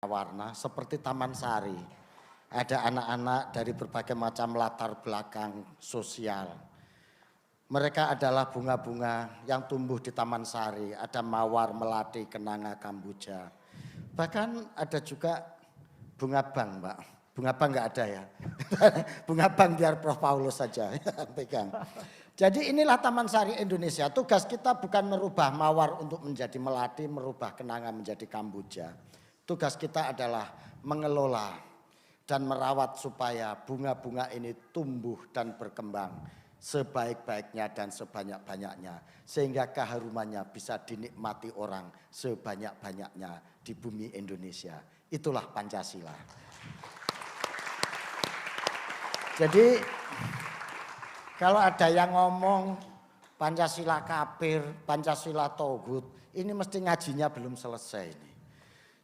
warna seperti Taman Sari. Ada anak-anak dari berbagai macam latar belakang sosial. Mereka adalah bunga-bunga yang tumbuh di Taman Sari. Ada mawar, melati, kenanga, kamboja. Bahkan ada juga bunga bang, Mbak. Bunga bang nggak ada ya. Bunga bang biar Prof. Paulus saja yang pegang. Jadi inilah Taman Sari Indonesia. Tugas kita bukan merubah mawar untuk menjadi melati, merubah kenanga menjadi kamboja. Tugas kita adalah mengelola dan merawat supaya bunga-bunga ini tumbuh dan berkembang sebaik-baiknya dan sebanyak-banyaknya. Sehingga keharumannya bisa dinikmati orang sebanyak-banyaknya di bumi Indonesia. Itulah Pancasila. Jadi kalau ada yang ngomong Pancasila kafir, Pancasila togut, ini mesti ngajinya belum selesai ini.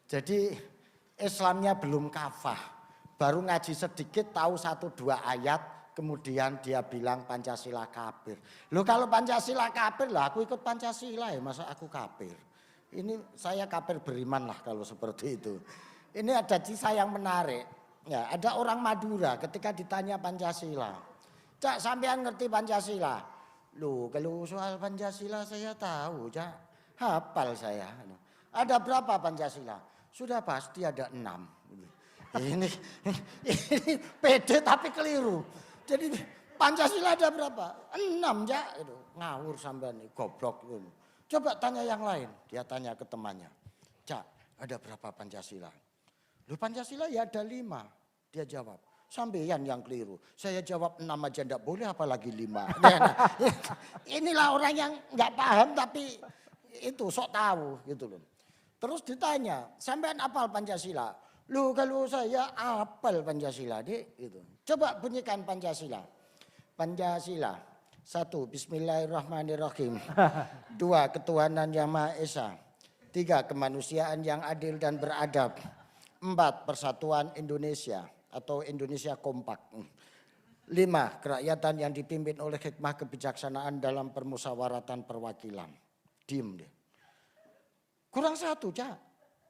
Jadi Islamnya belum kafah. Baru ngaji sedikit tahu 1-2 ayat, kemudian dia bilang Pancasila kafir. Loh kalau Pancasila kafir lah aku ikut Pancasila ya, masa aku kafir. Ini saya kafir beriman lah kalau seperti itu. Ini ada kisah yang menarik. Ya, ada orang Madura ketika ditanya Pancasila. Cak, sampean ngerti Pancasila? Loh kalau soal Pancasila saya tahu, Cak. Hafal saya. Ada berapa Pancasila? Sudah pasti ada 6. Ini pede tapi keliru. Jadi Pancasila ada berapa? 6 ya. Ngawur sampean nih, goblok. Coba tanya yang lain. Dia tanya ke temannya. Cak, ada berapa Pancasila? Lu Pancasila ya ada 5. Dia jawab. Sampean yang keliru. Saya jawab 6 aja enggak boleh apalagi 5. Nah, inilah orang yang enggak paham tapi itu sok tahu gitu loh. Terus ditanya, sampean apal Pancasila? Lu kalau saya apal Pancasila, Dik, gitu. Coba bunyikan Pancasila. Pancasila. 1. Bismillahirrahmanirrahim. 2. Ketuhanan Yang Maha Esa. 3. Kemanusiaan yang adil dan beradab. 4. Persatuan Indonesia atau Indonesia Kompak. 5. Kerakyatan yang dipimpin oleh hikmah kebijaksanaan dalam permusyawaratan perwakilan. Diem deh. Kurang 1, Cak.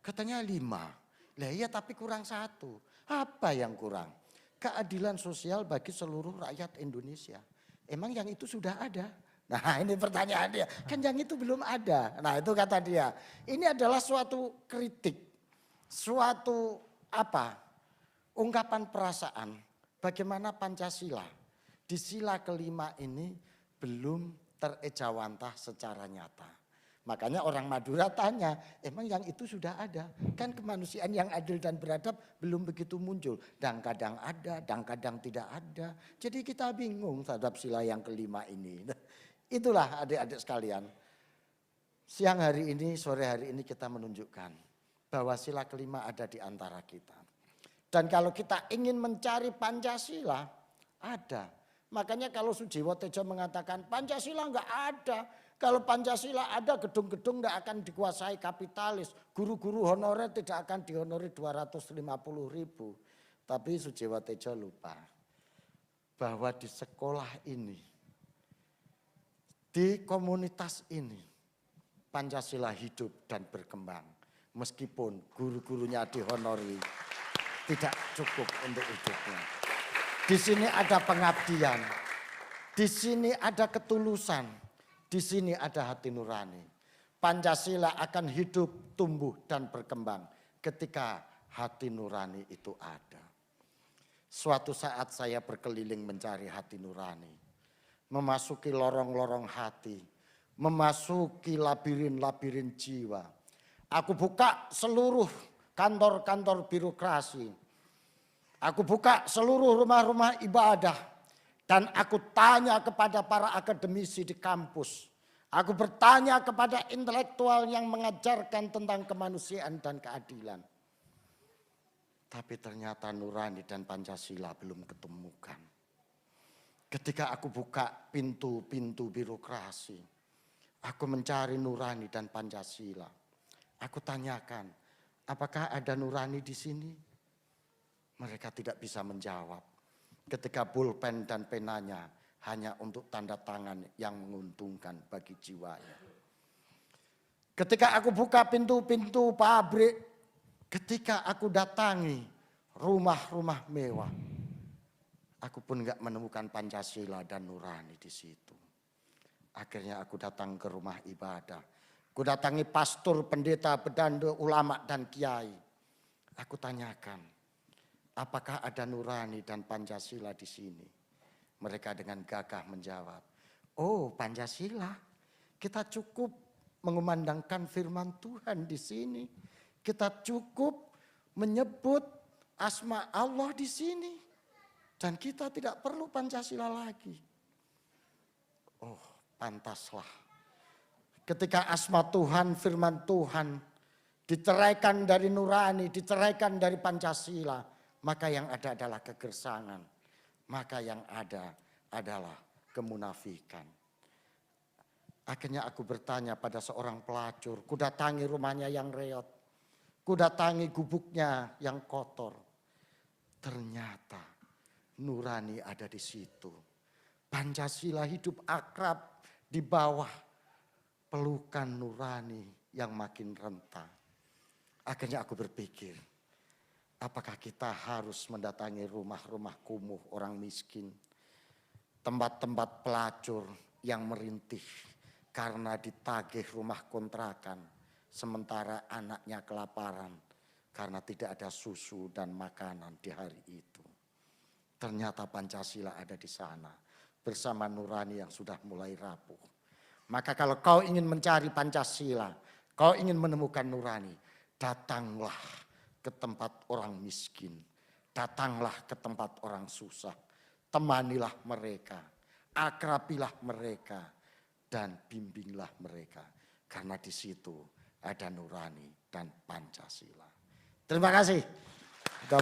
Katanya 5. Lah iya tapi kurang 1. Apa yang kurang? Keadilan sosial bagi seluruh rakyat Indonesia. Emang yang itu sudah ada? Nah ini pertanyaan dia. Kan yang itu belum ada. Nah itu kata dia. Ini adalah suatu kritik. Suatu ungkapan perasaan. Bagaimana Pancasila di sila kelima ini belum terejawantah secara nyata. Makanya orang Madura tanya, emang yang itu sudah ada? Kan kemanusiaan yang adil dan beradab belum begitu muncul. Dan kadang ada, dan kadang tidak ada. Jadi kita bingung terhadap sila yang kelima ini. Itulah adik-adik sekalian. Siang hari ini, sore hari ini kita menunjukkan bahwa sila kelima ada di antara kita. Dan kalau kita ingin mencari Pancasila, ada. Makanya kalau Sujiwo Tejo mengatakan Pancasila enggak ada. Kalau Pancasila ada gedung-gedung tidak akan dikuasai kapitalis. Guru-guru honorer tidak akan dihonori 250.000. Tapi Sujiwo Tejo lupa bahwa di sekolah ini, di komunitas ini, Pancasila hidup dan berkembang. Meskipun guru-gurunya dihonori tidak cukup untuk hidupnya. Di sini ada pengabdian, di sini ada ketulusan. Di sini ada hati nurani. Pancasila akan hidup, tumbuh, dan berkembang ketika hati nurani itu ada. Suatu saat saya berkeliling mencari hati nurani. Memasuki lorong-lorong hati. Memasuki labirin-labirin jiwa. Aku buka seluruh kantor-kantor birokrasi. Aku buka seluruh rumah-rumah ibadah. Dan aku tanya kepada para akademisi di kampus. Aku bertanya kepada intelektual yang mengajarkan tentang kemanusiaan dan keadilan. Tapi ternyata nurani dan Pancasila belum ketemukan. Ketika aku buka pintu-pintu birokrasi, aku mencari nurani dan Pancasila. Aku tanyakan, apakah ada nurani di sini? Mereka tidak bisa menjawab. Ketika pulpen dan penanya hanya untuk tanda tangan yang menguntungkan bagi jiwanya. Ketika aku buka pintu-pintu pabrik, Ketika aku datangi rumah-rumah mewah, aku pun enggak menemukan Pancasila dan nurani di situ. Akhirnya aku datang ke rumah ibadah. Aku datangi pastor, pendeta, pedanda, ulama, dan kiai. Aku tanyakan, apakah ada nurani dan Pancasila di sini? Mereka dengan gagah menjawab, oh Pancasila, kita cukup mengumandangkan firman Tuhan di sini. Kita cukup menyebut asma Allah di sini. Dan kita tidak perlu Pancasila lagi. Oh, pantaslah. Ketika asma Tuhan, firman Tuhan diceraikan dari nurani, diceraikan dari Pancasila, maka yang ada adalah kegersangan. Maka yang ada adalah kemunafikan. Akhirnya aku bertanya pada seorang pelacur, kudatangi rumahnya yang reot, kudatangi gubuknya yang kotor. Ternyata nurani ada di situ. Pancasila hidup akrab di bawah pelukan nurani yang makin rentah. Akhirnya aku berpikir, apakah kita harus mendatangi rumah-rumah kumuh orang miskin, tempat-tempat pelacur yang merintih karena ditagih rumah kontrakan, sementara anaknya kelaparan karena tidak ada susu dan makanan di hari itu. Ternyata Pancasila ada di sana bersama nurani yang sudah mulai rapuh. Maka kalau kau ingin mencari Pancasila, kau ingin menemukan nurani, datanglah ke tempat orang miskin, datanglah ke tempat orang susah, temanilah mereka, akrabilah mereka, dan bimbinglah mereka. Karena di situ ada nurani dan Pancasila. Terima kasih.